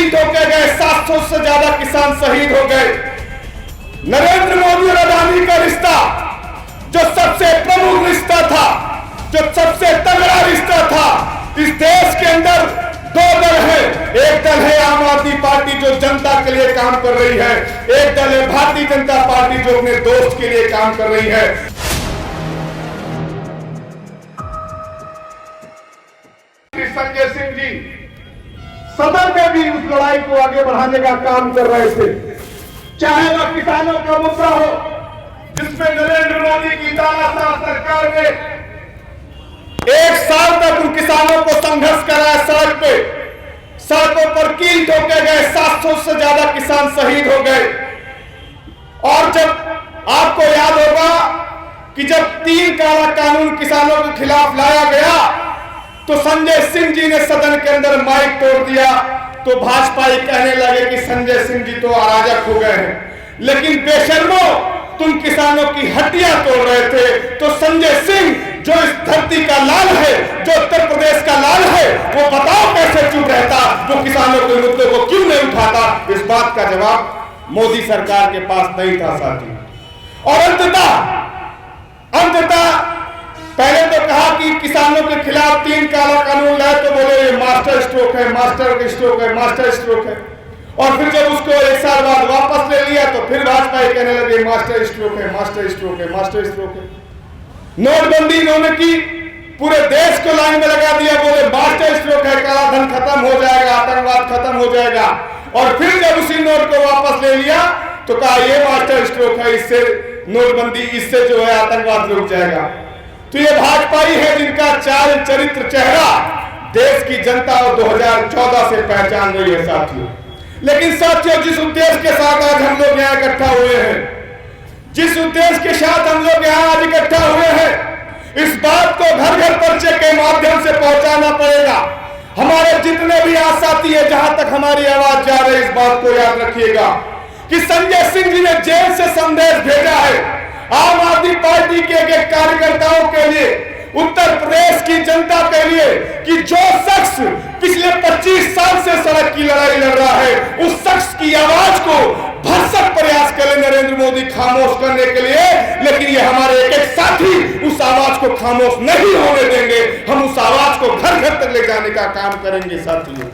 कील ठोके गए, 700 से ज्यादा किसान शहीद हो गए। नरेंद्र मोदी और अडानी का रिश्ता जो सबसे प्रमुख रिश्ता था, जो सबसे तगड़ा रिश्ता था, इस देश के अंदर दो दल है। एक दल है आम आदमी पार्टी जो जनता के लिए काम कर रही है, एक दल है भारतीय जनता पार्टी जो अपने दोस्त के लिए काम कर रही है। संजय सिंह जी सदन में भी उस लड़ाई को आगे बढ़ाने का काम कर रहे थे, चाहे वह किसानों का मुद्दा हो जिसमें नरेंद्र मोदी की तानाशाह सरकार ने 1 साल तक उन किसानों को संघर्ष कराया। सड़कों पर कील ठोके गए, 700 से ज्यादा किसान शहीद हो गए। और जब आपको याद होगा कि जब 3 काला कानून किसानों के खिलाफ लाया गया तो संजय सिंह जी ने सदन के अंदर माइक तोड़ दिया, तो भाजपाई कहने लगे कि संजय सिंह जी तो अराजक हो गए हैं। लेकिन बेशर्मो, तुम किसानों की हड्डियां तोड़ रहे थे, तो संजय सिंह जो इस धरती का लाल है, जो उत्तर प्रदेश का लाल है, वो बताओ कैसे चुप रहता, वो किसानों के मुद्दे को क्यों नहीं उठाता? इस बात का जवाब मोदी सरकार के पास नहीं था साथी। और अंततः पहले तो कहा कि किसानों के खिलाफ 3 काला कानून लाए, तो बोले ये मास्टर स्ट्रोक है, मास्टर स्ट्रोक है। और फिर जब उसको 1 साल बाद वापस ले लिया तो फिर भाजपा कहने लगे मास्टर स्ट्रोक है। नोटबंदी इन्होंने की, पूरे देश को लाइन में लगा दिया, बोले मास्टर स्ट्रोक है, काला धन खत्म हो जाएगा, आतंकवाद खत्म हो जाएगा। और फिर जब उसी नोट को वापस ले लिया तो कहा ये मास्टर स्ट्रोक है, इससे नोटबंदी, इससे जो है आतंकवाद रुक जाएगा। तो ये भाजपाई है जिनका चाल चरित्र चेहरा देश की जनता और 2014 से पहचान रही है साथियों। लेकिन साथियों, जिस उद्देश्य के साथ आज हम लोग यहाँ इकट्ठा हुए हैं, जिस उद्देश्य के साथ हम लोग यहाँ आज इकट्ठा हुए हैं, इस बात को घर घर पर्चे के माध्यम से पहुंचाना पड़ेगा। हमारे जितने भी आज साथी है, जहां तक हमारी आवाज जा रही है, इस बात को याद रखिएगा कि संजय सिंह जी ने जेल से संदेश भेजा है आम आदमी पार्टी के एक कार्यकर्ताओं के लिए, उत्तर प्रदेश की जनता के लिए, कि जो शख्स पिछले 25 साल से सड़क की लड़ाई लड़ रहा है, उस शख्स की आवाज को भरसक प्रयास करें नरेंद्र मोदी खामोश करने के लिए। लेकिन ये हमारे एक साथी उस आवाज को खामोश नहीं होने देंगे। हम उस आवाज को घर घर तक ले जाने का काम करेंगे साथियों,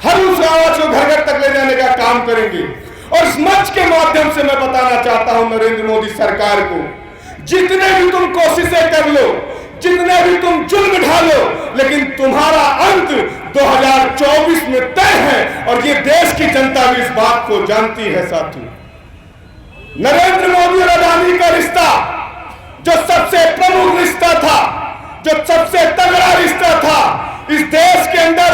हम उस आवाज को घर घर तक ले जाने का काम करेंगे। और इस मंच के माध्यम से मैं बताना चाहता हूं नरेंद्र मोदी सरकार को, जितने भी तुम कोशिशें कर लो, जितने भी तुम जुल्म ढालो, लेकिन तुम्हारा अंत 2024 में तय है। और ये देश की जनता भी इस बात को जानती है साथियों। नरेंद्र मोदी और अडानी का रिश्ता जो सबसे प्रमुख रिश्ता था, जो सबसे तगड़ा रिश्ता था, इस देश के अंदर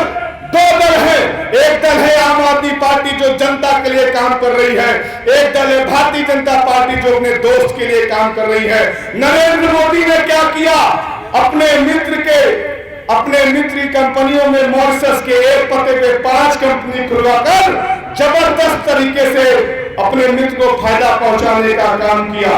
2 दल है। एक दल है आम आदमी पार्टी जो जनता के लिए काम कर रही है, एक दल है भारतीय जनता पार्टी जो अपने दोस्त के लिए काम कर रही है। नरेंद्र मोदी ने क्या किया, अपने मित्र कंपनियों में मॉरिशस के एक पते पे 5 कंपनी खुलवाकर जबरदस्त तरीके से अपने मित्र को फायदा पहुंचाने का काम किया।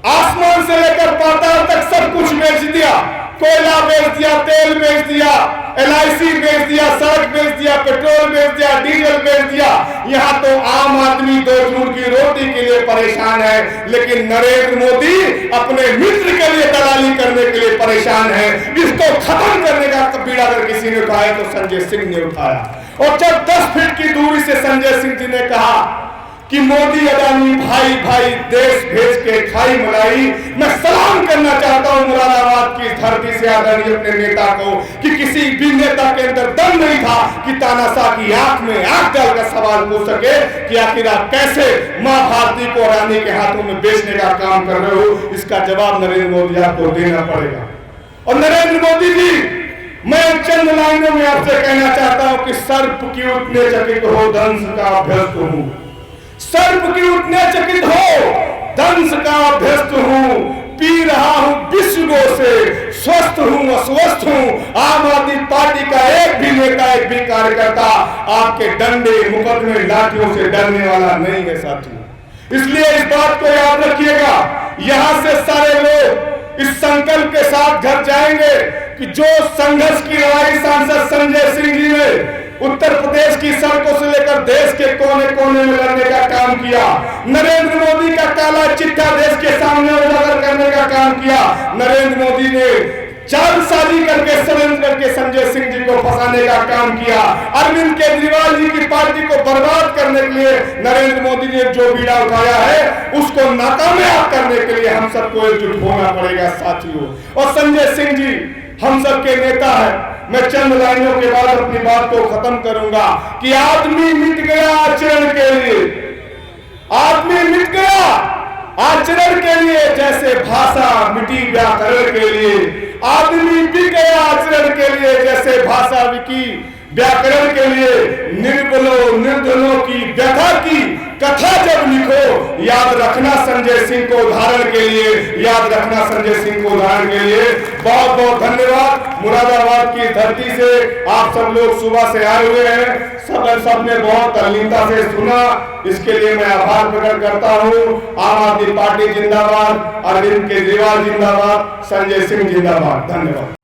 आसमान से लेकर पाताल तक सब कुछ बेच दिया, कोयला बेच दिया, तेल बेच दिया, LIC बेच दिया, सड़क बेच दिया, पेट्रोल बेच दिया, डीजल बेच दिया। यहाँ तो आम आदमी 2 जून की रोटी के लिए परेशान है, लेकिन नरेंद्र मोदी अपने मित्र के लिए दलाली करने के लिए परेशान है। इसको खत्म करने का बीड़ा अगर किसी ने उठाया तो संजय सिंह ने उठाया। और जब 10 फीट की दूरी से संजय सिंह जी ने कहा कि मोदी अडानी भाई भाई देश भेज के खाई मलाई, मैं सलाम करना चाहता हूं मुरादाबाद की धरती से आदरणीय अपने नेता को, कि किसी भी नेता के अंदर दम नहीं था कि तानाशाह की आंख में आंख डालकर सवाल पूछ सके कि आखिर आप कैसे मां भारती को अडानी के हाथों में बेचने का काम कर रहे हो। इसका जवाब नरेंद्र मोदी आपको देना पड़ेगा। और नरेंद्र मोदी जी, मैं चंद लाइनों में आपसे कहना चाहता हूं कि सर्प की उतने चकित हो दंश का अभ्यस्त हूं, सर्प की उतने चकित हो दंश का अभ्यस्त हूं, पी रहा हूं विश्व से, स्वस्थ हूं अस्वस्थ हूं। आम आदमी पार्टी का एक भी नेता, एक भी कार्यकर्ता आपके डंडे मुकदमे लाठियों से डरने वाला नहीं है साथियों। इसलिए इस बात को याद रखिएगा, यहां से सारे लोग इस संकल्प के साथ घर जाएंगे कि जो संघर्ष की लड़ाई सांसद संजय सिंह जी ने उत्तर प्रदेश की सड़कों से लेकर देश के कोने कोने में लड़ने का काम किया। नरेंद्र मोदी का काला चिट्ठा देश के सामने उजागर करने का काम किया। नरेंद्र मोदी ने चालसाजी करके षड्यंत्र करके संजय सिंह जी को फंसाने का काम किया। अरविंद केजरीवाल जी की पार्टी को बर्बाद करने के लिए नरेंद्र मोदी ने जो बीड़ा उठाया है उसको नाकामयाब करने के लिए हम सबको एकजुट होना पड़ेगा साथियों। और संजय सिंह जी हम सबके नेता है। मैं चंद लाइनों के बाद अपनी बात को खत्म करूंगा कि आदमी मिट गया आचरण के लिए, आदमी मिट गया आचरण के लिए, जैसे भाषा मिटी व्याकरण के लिए। आदमी बिक गया आचरण के लिए, जैसे भाषा बिकी व्याकरण के लिए। निर्बलों निर्धनों की व्यथा की कथा जब लिखो, याद रखना संजय सिंह को उदाहरण के लिए, याद रखना संजय सिंह को उदाहरण के लिए। बहुत बहुत धन्यवाद। मुरादाबाद की धरती से आप सब लोग सुबह से आए हुए हैं, सबने बहुत तल्लीनता से सुना, इसके लिए मैं आभार प्रकट करता हूं। आम आदमी पार्टी जिंदाबाद, अरविंद केजरीवाल जिंदाबाद, संजय सिंह जिंदाबाद। धन्यवाद।